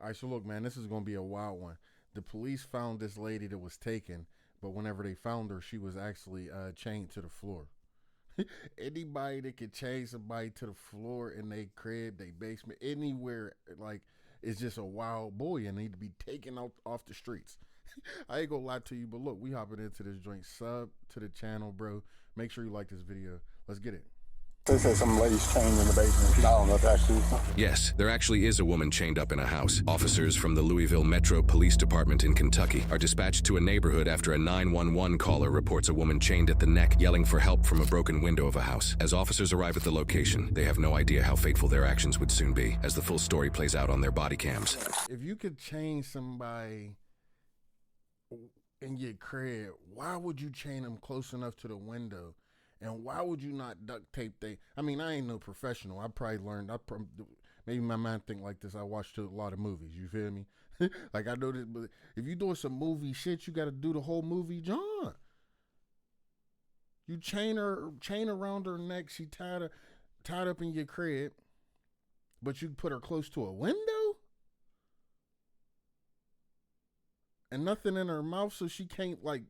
All right, so look, man, this is going to be a wild one. The police found this lady that was taken, but whenever they found her, she was actually chained to the floor. Anybody that can chain somebody to the floor in their crib, their basement, anywhere, like, it's just a wild boy and need to be taken out off the streets. I ain't gonna lie to you, but look, we hopping into this joint. Sub to the channel, bro. Make sure you like this video. Let's get it. They said some lady's chained in the basement. I don't know if actually. Yes, there actually is a woman chained up in a house. Officers from the Louisville Metro Police Department in Kentucky are dispatched to a neighborhood after a 911 caller reports a woman chained at the neck, yelling for help from a broken window of a house. As officers arrive at the location, they have no idea how fateful their actions would soon be, as the full story plays out on their body cams. If you could chain somebody in your crib, why would you chain them close enough to the window? And why would you not duct tape I mean, I ain't no professional. I probably learned, maybe my mind think like this. I watched a lot of movies, you feel me? Like I know this, but if you doing some movie shit, you got to do the whole movie, John. You chain around her neck, she tied up in your crib, but you put her close to a window? And nothing in her mouth so she can't, like,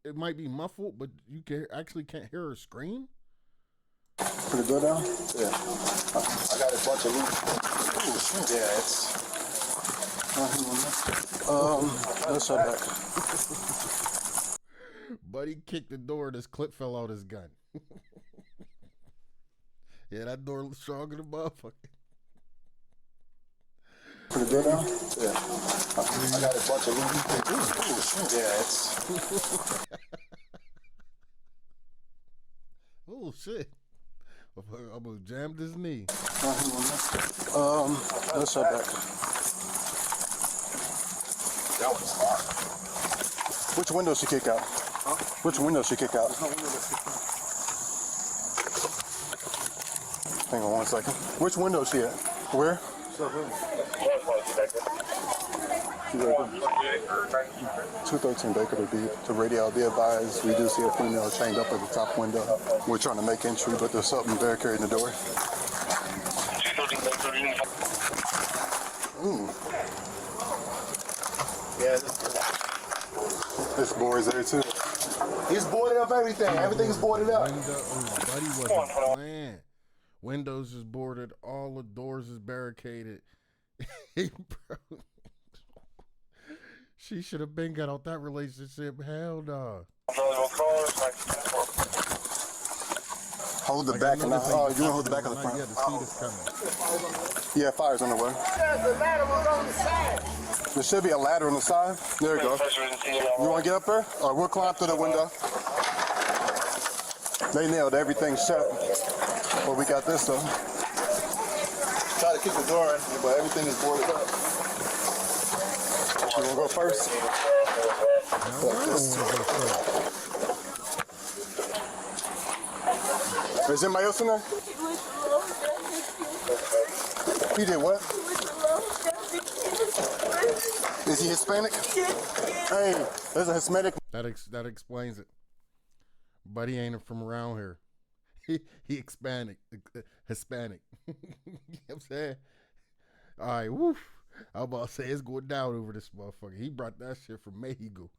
it might be muffled, but you can't hear her scream. Pretty good now? Yeah. I got a bunch of loot. Yeah, it's... let's shut back. Buddy kicked the door, this clip fell out his gun. Yeah, that door was stronger than motherfucker. Pretty good now? Yeah. I got a bunch of loot. Yeah, it's... Oh, shit. I'm gonna jam this knee. Let's shut back. That was hard. Which window she kick out? Huh? Which window she kick out? Hang on 1 second. Which window she at? Where? 213 Baker to radio be advised. We do see a female chained up at the top window. We're trying to make entry, but there's something barricading the door. Yeah, this board's there too. He's boarded up everything. Everything's boarded up. Buddy wasn't playing. Windows is boarded. All the doors is barricaded. Bro. She should have been got out that relationship. Hell no. Hold the Like, back and the, oh, you want to hold the back of the front? Yeah, the seat is coming. Yeah, fire's on the way. The ladder was on the side. There should be a ladder on the side. There you go. You want to get up there? All right, we'll climb through the window. They nailed everything shut. Well, we got this though. Try to kick the door in, but everything is boarded up. You want to go first? Is anybody else in there? He did what? Is he Hispanic? Hey, there's a Hispanic. That explains it. Buddy ain't from around here. He Hispanic. You know what I'm saying? All right, woof. I was about to say it's going down over this motherfucker. He brought that shit from Mexico.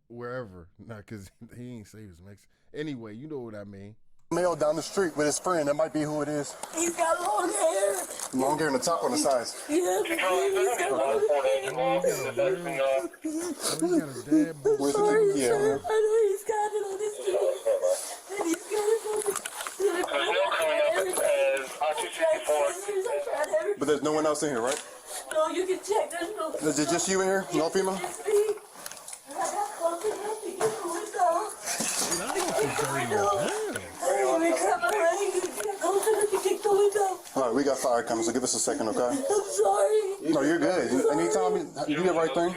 Wherever. Nah, because he ain't say he was Mexican. Anyway, you know what I mean. Male down the street with his friend. That might be who it is. He's got long hair. Long hair on the top, on the sides. Yeah, he's got long hair. Oh, he got a dad boy. Where's Sorry, the, sir. I know he's got it on his feet. And he's got it on his but there's no one else in here, right? No, you can check. There's no. Is it just you in here? No female? Just me. I got close enough to get the window. All right, we got fire coming, so give us a second, okay? I'm sorry. No, you're good. Anytime you do the right thing.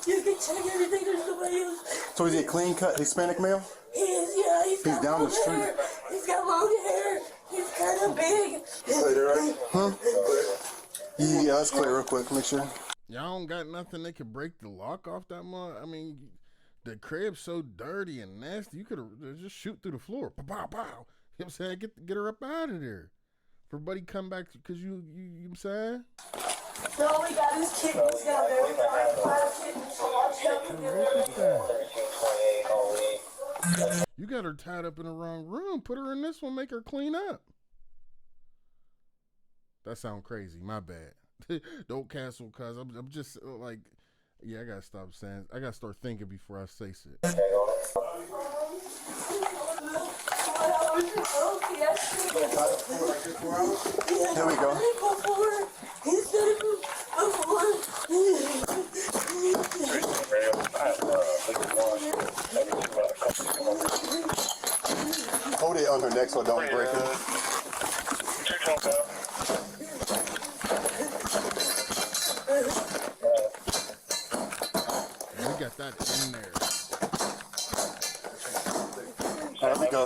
You can check everything. There's nobody else. So is he a clean cut Hispanic male? He is, yeah. He's got down the long street. hair. He's got long hair. He's kind of big. Huh? Yeah, let's clear real quick. Make sure. Y'all don't got nothing that could break the lock off that mug. I mean, the crib's so dirty and nasty. You could have just shoot through the floor. Pow, pow, pow. You know what I'm saying? Get her up out of there. For Buddy come back because you know what I'm saying? No, we got his kittens down there. We got like 5 kittens to watch out together. You got her tied up in the wrong room. Put her in this one. Make her clean up. That sound crazy. My bad. Don't cancel, cuz I'm just like, yeah, I gotta stop saying. I gotta start thinking before I say shit. Here we go. Hold it on her neck so it don't break it. We got that in there. There we go.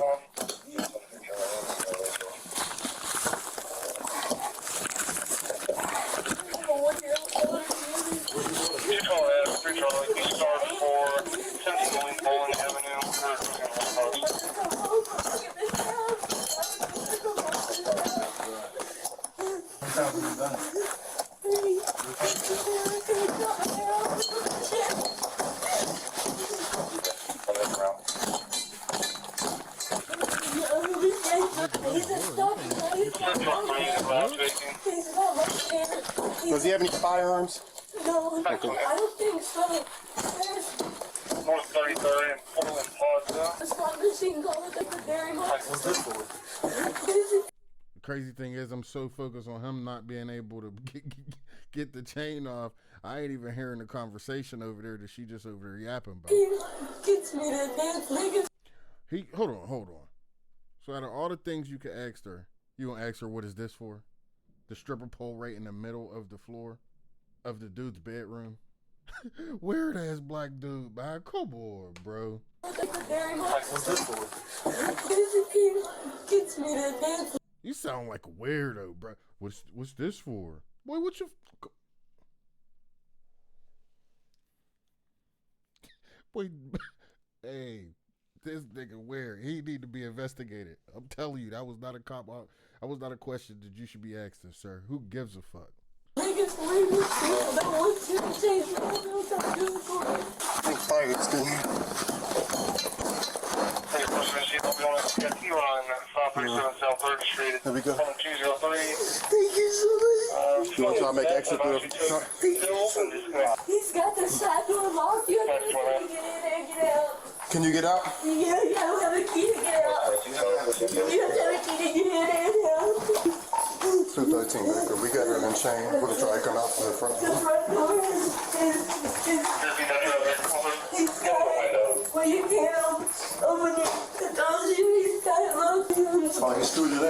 Does he have any firearms? No, I don't think so. North 33rd and Portland Plaza. It's not machine gun. Thank you very much. What's this for? The crazy thing is, I'm so focused on him not being able to get the chain off. I ain't even hearing the conversation over there that she just over there yapping about. He gets me to dance, niggas. Hold on. So out of all the things you could ask her, you gonna ask her what is this for? The stripper pole right in the middle of the floor of the dude's bedroom. Weird ass black dude, man. Come on, bro. Thank you very much. What's this for? He gets me to dance. You sound like a weirdo, bro. What's this for? Boy, what you? Boy, hey, this nigga weird. He need to be investigated. I'm telling you, that was not a cop out. That was not a question that you should be asking, sir. Who gives a fuck? Niggas leave this people that want to change the world. Don't do it for me. I think fire is good. Hey, President Chief, I'll be on a T-line, 537 South 3rd Street. There we go. 203. Thank you so much. You want to try to make exit through the front? He's got the side door locked. You have to get in there and get out. Can you get out? Yeah, I don't have a key to get out. You have to have a key to get in there and out. 213 Baker. We got her in chain. We're gonna try to come out to the front The door. front door is he's got it. Well, you can't open it. The door's he's got it locked. Oh, he screwed it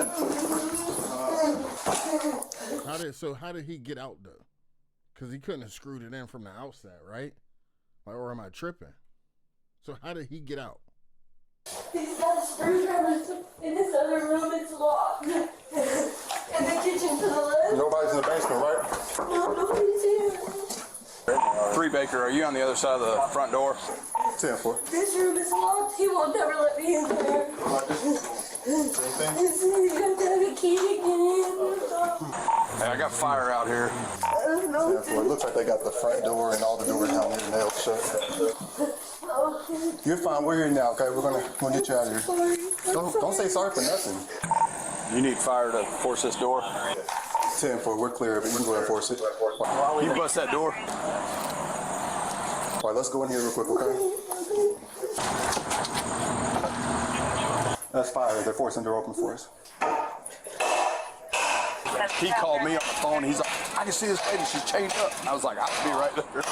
in. How did he get out though? Because he couldn't have screwed it in from the outside, right? Like, or am I tripping? So how did he get out? He's got a screwdriver in this other room. It's locked. And the kitchen to the left. Nobody's in the basement, right? No, nobody's here. 3 Baker, are you on the other side of the front door? 10-4. This room is locked. He won't never let me in there. You have to have a key to get in. Hey, I got fire out here. I don't know. 10-4. It looks like they got the front door and all the doors down here nailed shut. You're fine. We're here now, okay? We're gonna get you out of here. Sorry. Don't say sorry for nothing. You need fire to force this door? 10-4. We're clear of it. You can go ahead and force it. You bust that door? All right, let's go in here real quick, okay? That's fire. They're forcing the door open for us. He called me on the phone. He's like, I can see this lady. She's chained up. I was like, I'll be right there.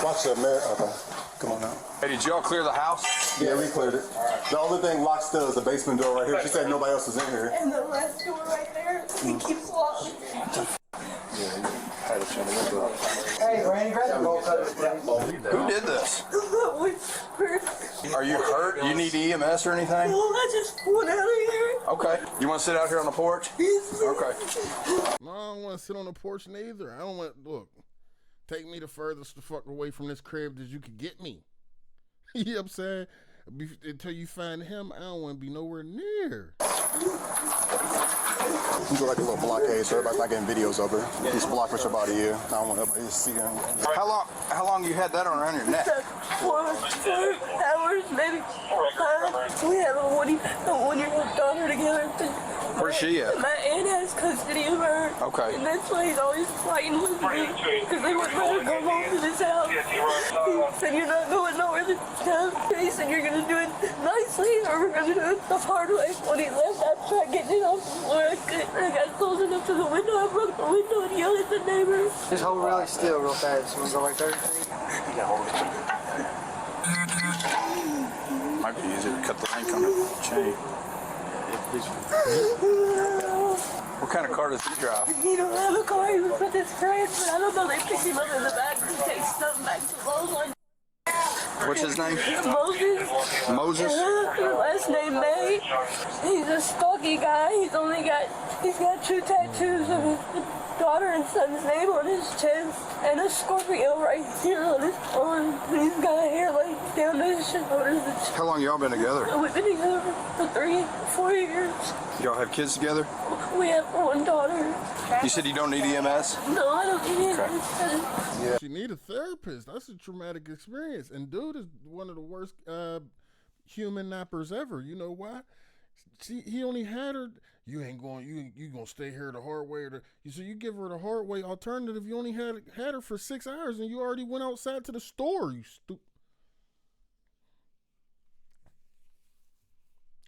Watch the mirror. Okay. Come on now. Hey, did y'all clear the house? Yeah, we cleared it. The only thing locked still is the basement door right here. She said nobody else is in here. And the left door right there. He keeps locking. Hey, Randy, grab the bolt cutter. Who did this? Which Are you hurt? You need EMS or anything? No, I just went out of here. Okay. You want to sit out here on the porch? Okay. No, I don't want to sit on the porch neither. I don't want, look, Take me the furthest the fuck away from this crib that you could get me. You know what I'm saying? Until you find him, I don't want to be nowhere near. You do like a little blockade so everybody's not getting videos of her. He's blocked for about a year. I don't want everybody to see her. How long you had that around your neck? 4 hours, maybe 5. We have a one-year-old daughter together. Where's she at? My aunt has custody of her. Okay. And that's why he's always fighting with me. Because they wouldn't let her go home to this house. He said, you're not going nowhere this time. He said, you're going to do it nicely or we're going to do it the hard way. When he left, I tried getting it off the floor. I couldn't. I got close enough to the window. I broke the window and yelled at the neighbors. Just hold really still real fast. You want to go right there? Might be easier to cut the link on the chain. What kind of car does he drive? He don't have a car. He was with his friends, but I don't know. They picked him up in the back to take stuff back to Lowe's. What's his name? Moses. Moses? Last name May. He's a stocky guy. He's got 2 tattoos of his daughter and son's name on his chest and a Scorpio right here on his arm. He's got hair like down to his shoulders. How long y'all been together? We've been together for 3-4 years. Y'all have kids together? We have 1 daughter. You said you don't need EMS? No, I don't need it. Yeah. She need a therapist. That's a traumatic experience. And dude is one of the worst human nappers ever. You know why? He only had her. You ain't going. You gonna stay here the hard way, so you give her the hard way alternative. You only had her for 6 hours, and you already went outside to the store. You stupid.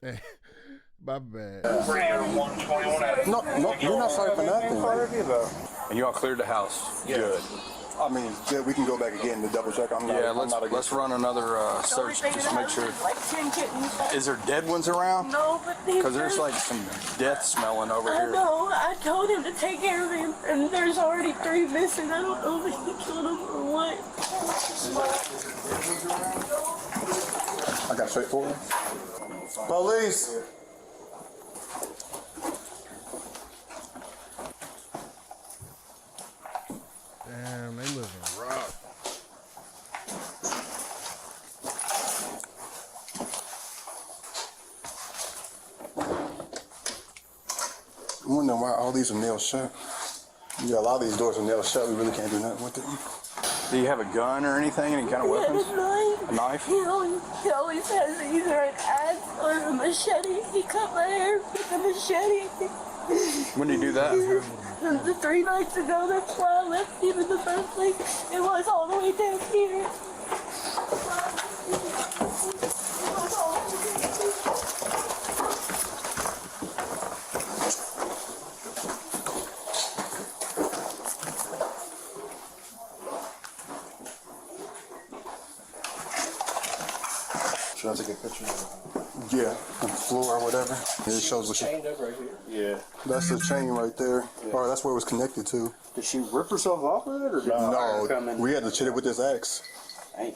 Hey, my bad. No, you're not sorry for nothing. And you all cleared the house? Yeah. Good. I mean, yeah, we can go back again to double check. Let's run another search just to make sure. Like 10 kittens. Is there dead ones around? No, but Because there's like some death smelling over I here. know. I told him to take care of him, and there's already 3 missing. I don't know if he killed them or what. I got straight forward. Police! Damn, they living rough. I'm wondering why all these are nailed shut. Yeah, a lot of these doors are nailed shut. We really can't do nothing with them. Do you have a gun or anything? Any kind of weapons? A knife? He always has either an axe or a machete. He cut my hair with a machete. When did you do that? The 3 nights ago, that's why I left him in the first place. It was all the way down here. Should I take a picture? Yeah, on the floor or whatever. It shows what she... Chained up right here. Yeah. That's the chain right there. Yeah. Or that's where it was connected to. Did she rip herself off with it, or did fire come in? We had to hit it with this axe. Dang.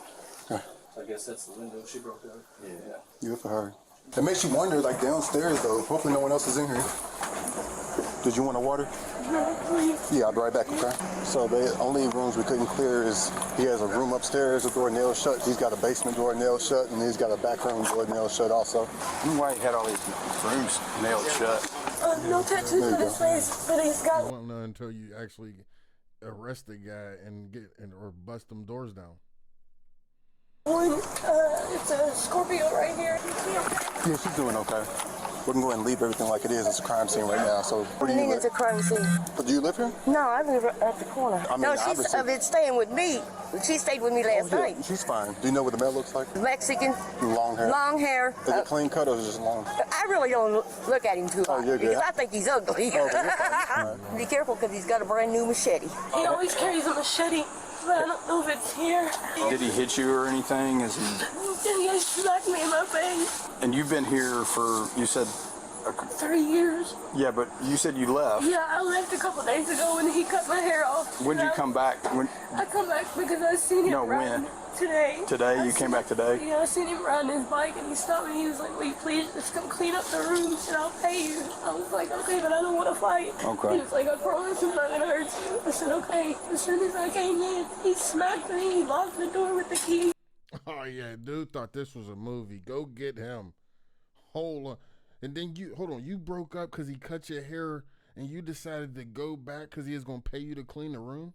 Okay. I guess that's the window she broke out. Yeah. Good for her. It makes you wonder, like downstairs though. Hopefully no one else is in here. Did you want a water? No, please. Yeah, I'll be right back, okay? So the only rooms we couldn't clear is he has a room upstairs, a door nailed shut. He's got a basement door nailed shut, and he's got a back room door nailed shut also. I don't know why he had all these rooms nailed shut. No tattoos on his face, but he's got. I won't know until you actually arrest the guy and or bust them doors down. One, it's a Scorpio right here. Yeah, she's doing okay. We can go ahead and leave everything like it is. It's a crime scene right now. So where do you live? It's a crime scene. But do you live here? No, I live at the corner. I mean, no, she's staying with me. She stayed with me last night. She's fine. Do you know what the man looks like? Mexican. Long hair. Long hair. Is it clean cut or is it just long? I really don't look at him too hard you're good. because I think he's ugly. Oh, you're fine. Be careful because he's got a brand new machete. He always carries a machete, but I don't know if it's here. Did he hit you or anything? He smacked me in my face. And you've been here for, you said... 3 years. Yeah, but you said you left. Yeah, I left a couple days ago when he cut my hair off. When did you come back? I come back because I seen him No, riding. when? Today. Today? You came back today? Yeah, I seen him riding his bike and he stopped me. He was like, will you please just come clean up the rooms and I'll pay you. I was like, okay, but I don't want to fight. Okay. He was like, I promise I'm not going to hurt you. I said, okay. As soon as I came in, he smacked me. He locked the door with the key. Oh, yeah, dude thought this was a movie. Go get him. Hold on. And then you broke up because he cut your hair and you decided to go back because he was going to pay you to clean the room?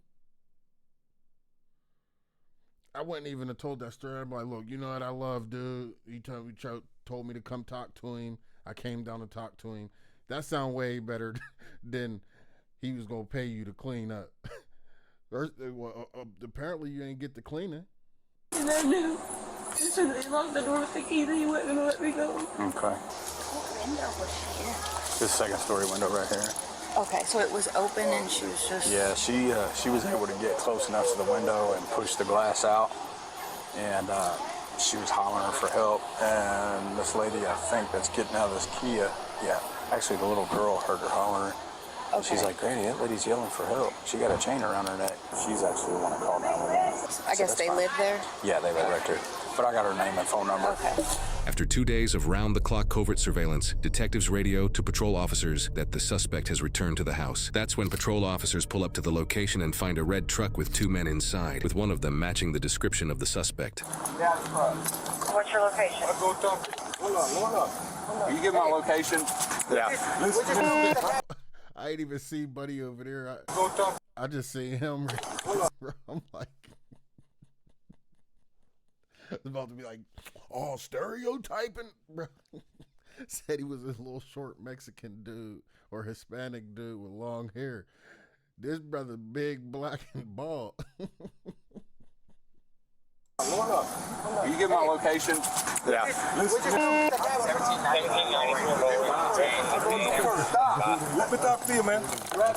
I wouldn't even have told that story. I'd be like, look, you know what I love, dude? He told me to come talk to him. I came down to talk to him. That sounds way better than he was going to pay you to clean up. Apparently you ain't get the cleaning. And I knew as soon as he locked the door with the key that he wasn't going to let me go. Okay. What window was she in? This second story window right here. Okay, so it was open and she was just... Yeah, she was able to get close enough to the window and push the glass out. And she was hollering for help. And this lady, I think, that's getting out of this Kia, yeah, actually the little girl heard her hollering. Okay. She's like, Granny, that lady's yelling for help. She got a chain around her neck. She's actually the one that called 911. I guess they live there? Yeah, they live right there. But I got her name and phone number. Okay. After 2 days of round-the-clock covert surveillance, detectives radio to patrol officers that the suspect has returned to the house. That's when patrol officers pull up to the location and find a red truck with 2 men inside, with one of them matching the description of the suspect. Yeah, What's your location? I'll go talk to you. Hold on. Will you give my location? Yeah. I ain't even see Buddy over there. Go talk. I just see him. I'm like, it's about to be like, oh, stereotyping, bro. Said he was a little short Mexican dude or Hispanic dude with long hair. This brother big, black, and bald. Hold on. Will you give my location? Yeah. Let me talk to you, man. Grab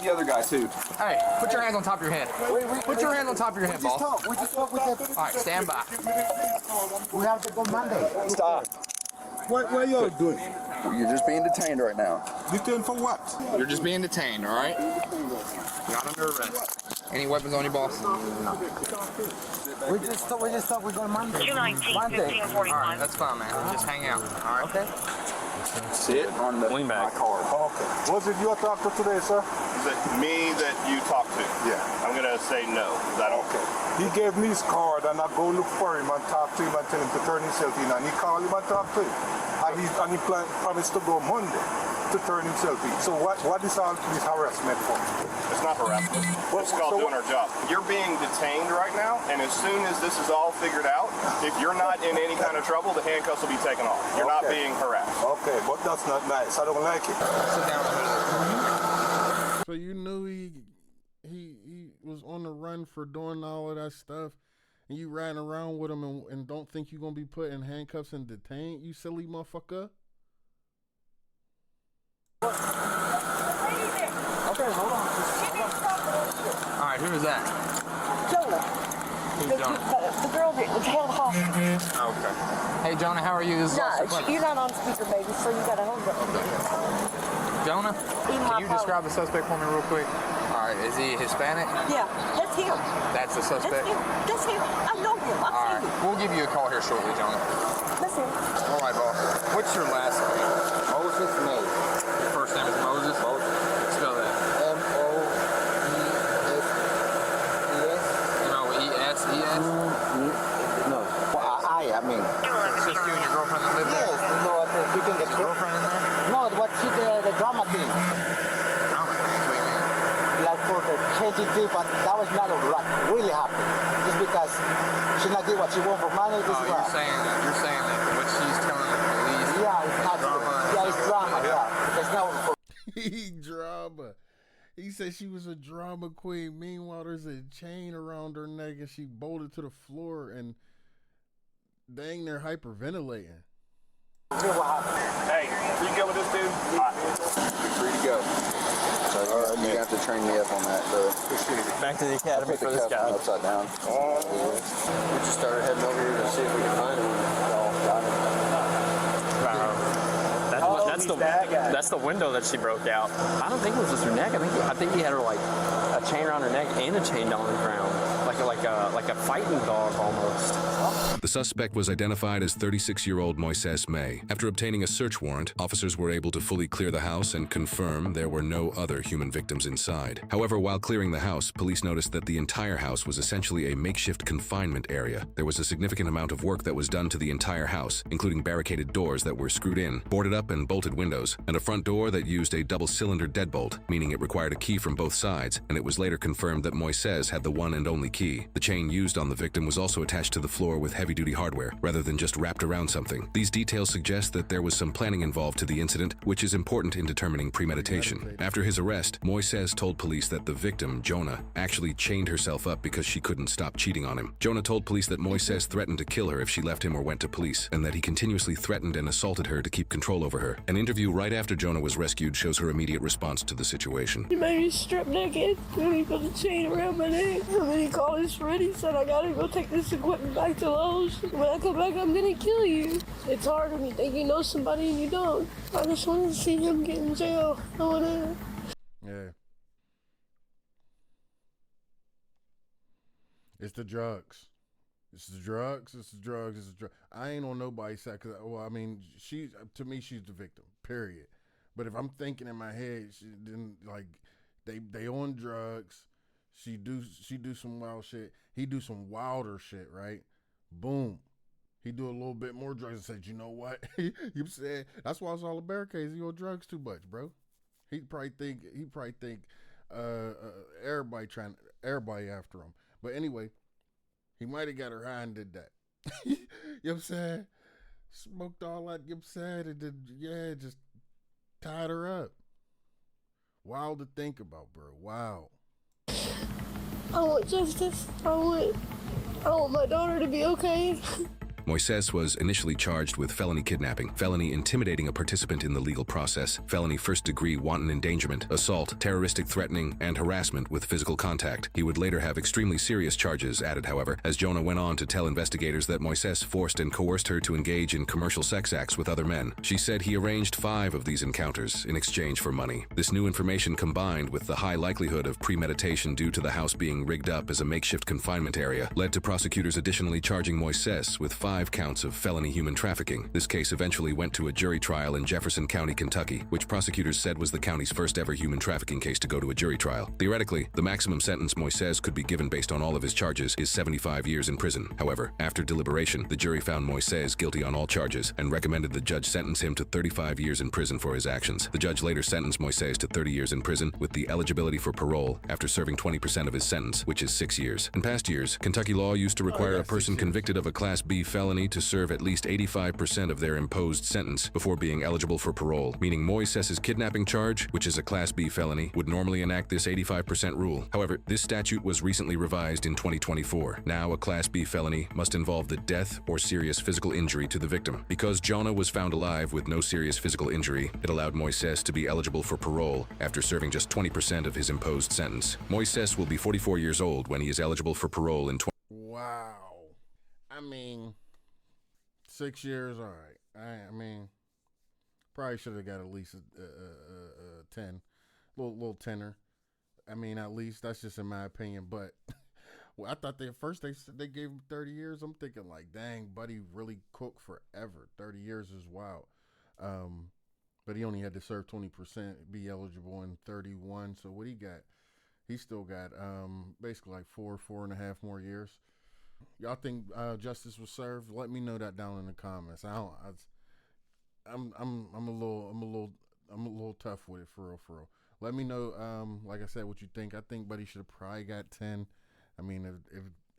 the other guy, too. Hey, put your hands on top of your head. Put your hands on top of your head, boss. We just talk with the... All right, stand by. We have to go Monday. Stop. What are you doing? You're just being detained right now. Detained for what? You're just being detained, all right? You're not under arrest. Any weapons on you, boss? We just thought we're going Monday. 219-1541. All right, that's fine, man. Just hang out, all right? Okay. Sit on the my car. Okay. Was it your doctor today, sir? Is it me that you talked to? Yeah. I'm going to say no. Is that okay? He gave me his card and I go look for him and talk to him and tell him to turn himself in. And he called him and talked to him. And he promised to go Monday to turn himself in. So what is all this harassment for? It's not harassment. It's called doing our job. You're being detained right now, and as soon as this is all figured out, if you're not in any kind of trouble, the handcuffs will be taken off. You're not being harassed. Okay, but that's not nice. I don't like it. Sit down. So you knew he was on the run for doing all of that stuff, and you riding around with him and don't think you're going to be put in handcuffs and detained, you silly motherfucker? Okay, hold on. All right, who is that? Jonah. Who's Jonah? The girl that was held hostage. Okay. Hey, Jonah, how are you? This is Officer No, Clinton. you're not on speaker, baby, so you gotta hold up. Jonah, Even my can you phone. describe the suspect for me real quick? All right, is he Hispanic? Yeah, that's him. That's the suspect? That's him. I know him. All I've right, seen him. we'll give you a call here shortly, Jonah. That's him. All right, boss. What's your last name? Moses May. Your first name is Moses? Moses. Spell that. M-O-E-S-E-S. M-O-E-S-E-S? No. I mean. It's just you and your girlfriend that live there? Yes, no, I think you can Is your girlfriend in there? No, what she the drama thing. Drama things, what do you mean? Like for the changing thing, but that was not what really happened. Just because she not did what she want for money. This Oh, is you're what. saying that what she's telling the police Yeah, it's not drama. Yeah, it's drama. Yeah, because now for He drama. He said she was a drama queen. Meanwhile, there's a chain around her neck and she bolted to the floor and dang, they're hyperventilating. Hey, you go with this dude? You're free to go. So you have to train me up on that, though. Back to the academy for this guy. Upside down. We just started heading over here to see if we could find him. That's the window that she broke out. I don't think it was just her neck. I think he had her like a chain around her neck and a chain down on the ground. like a fighting dog almost. The suspect was identified as 36-year-old Moises May. After obtaining a search warrant, officers were able to fully clear the house and confirm there were no other human victims inside. However, while clearing the house, police noticed that the entire house was essentially a makeshift confinement area. There was a significant amount of work that was done to the entire house, including barricaded doors that were screwed in, boarded up and bolted windows, and a front door that used a double-cylinder deadbolt, meaning it required a key from both sides, and it was later confirmed that Moises had the one and only key. The chain used on the victim was also attached to the floor with heavy-duty hardware, rather than just wrapped around something. These details suggest that there was some planning involved to the incident, which is important in determining premeditation. After his arrest, Moises told police that the victim, Jonah, actually chained herself up because she couldn't stop cheating on him. Jonah told police that Moises threatened to kill her if she left him or went to police, and that he continuously threatened and assaulted her to keep control over her. An interview right after Jonah was rescued shows her immediate response to the situation. He made me strip naked, and he put a chain around my neck, and then he called his friend. He said, I gotta go take this equipment back to Lowe's. When I come back, I'm gonna kill you. It's hard when you think you know somebody and you don't. I just want to see him get in jail. I wanna... Yeah. It's the drugs. It's the drugs. It's the drugs. It's the drugs. I ain't on nobody's side. Cause, well, I mean, to me, she's the victim. Period. But if I'm thinking in my head, then like they on drugs. She do some wild shit. He do some wilder shit. Right? Boom. He do a little bit more drugs and said, you know what? You said that's why it's all the barricades. He on drugs too much, bro. He probably think everybody after him. But anyway, he might have got her high and did that. You know what I'm saying? Smoked all that, you know what I'm saying? And then, just tied her up. Wild to think about, bro. Wow. I want justice. I want my daughter to be okay. Moises was initially charged with felony kidnapping, felony intimidating a participant in the legal process, felony first-degree wanton endangerment, assault, terroristic threatening, and harassment with physical contact. He would later have extremely serious charges added, however, as Jonah went on to tell investigators that Moises forced and coerced her to engage in commercial sex acts with other men. She said he arranged 5 of these encounters in exchange for money. This new information, combined with the high likelihood of premeditation due to the house being rigged up as a makeshift confinement area, led to prosecutors additionally charging Moises with 5 counts of felony human trafficking. This case eventually went to a jury trial in Jefferson County, Kentucky, which prosecutors said was the county's first ever human trafficking case to go to a jury trial. Theoretically, the maximum sentence Moises could be given based on all of his charges is 75 years in prison. However, after deliberation, the jury found Moises guilty on all charges and recommended the judge sentence him to 35 years in prison for his actions. The judge later sentenced Moises to 30 years in prison with the eligibility for parole after serving 20% of his sentence, which is 6 years. In past years, Kentucky law used to require a person convicted of a Class B felony to serve at least 85% of their imposed sentence before being eligible for parole, meaning Moises' kidnapping charge, which is a Class B felony, would normally enact this 85% rule. However, this statute was recently revised in 2024. Now, a Class B felony must involve the death or serious physical injury to the victim. Because Jonah was found alive with no serious physical injury, it allowed Moises to be eligible for parole after serving just 20% of his imposed sentence. Moises will be 44 years old when he is eligible for parole in Wow. I mean, 6 years, all right. I mean, probably should have got at least a 10, little tenner. I mean, at least that's just in my opinion. But well, I thought they gave him 30 years. I'm thinking like, dang, buddy, really cooked forever. 30 years is wild. But he only had to serve 20%, be eligible in 31. So what he got? He still got basically like 4.5 more years. Y'all think justice was served? Let me know that down in the comments. I'm a little tough with it for real. Let me know, like I said, what you think. I think Buddy should have probably got 10. I mean,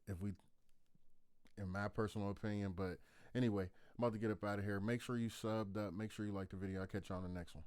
if we, in my personal opinion. But anyway, I'm about to get up out of here. Make sure you subbed up. Make sure you like the video. I'll catch you on the next one.